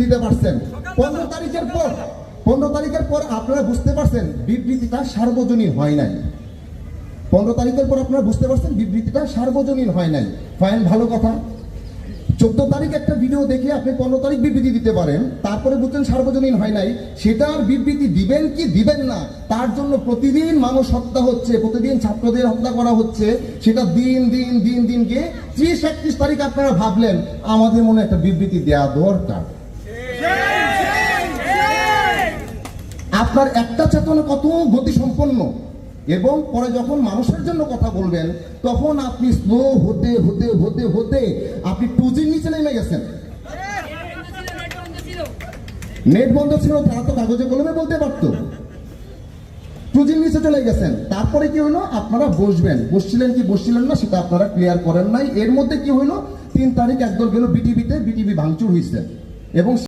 দিতে পারছেন 15 তারিখের পর আপনারা বুঝতে পারছেন বিবৃতিটা সার্বজনীন হয় নাই। 15 তারিখের পর আপনারা বুঝতে পারছেন বিবৃতিটা সার্বজনীন হয় নাই। ফাইন, ভালো কথা। 14 তারিখ একটা ভিডিও দেখে আপনি 15 তারিখ বিবৃতি দিতে পারেন, তারপরে বুঝছেন সার্বজনীন হয় নাই, সেটার বিবৃতি দিবেন কি দিবেন না, তার জন্য প্রতিদিন মানুষ হত্যা হচ্ছে, প্রতিদিন ছাত্রদের হত্যা করা হচ্ছে, সেটা দিন দিন দিন দিন গিয়ে 30-31 তারিখ আপনারা ভাবলেন আমাদের মনে একটা বিবৃতি দেওয়া দরকার। আপনার একটা চেতনা কত গতি সম্পন্ন, এবং পরে যখন মানুষের জন্য কথা বলবেন তখন আপনি স্লো হতে হতে হতে হতে আপনি 2G'র নিচে নেমে গেছেন। নেট বন্ধ ছিল, তারা তো কাগজে কলমে বলতে পারতো। 2G'র নিচে চলে গেছেন। তারপরে কি হলো, আপনারা বসছিলেন কি বসছিলেন না সেটা আপনারা ক্লিয়ার করেন নাই। এর মধ্যে কি হলো, 3 তারিখ একদল গেল বিটিভি ভাঙচুর হয়েছে, এবং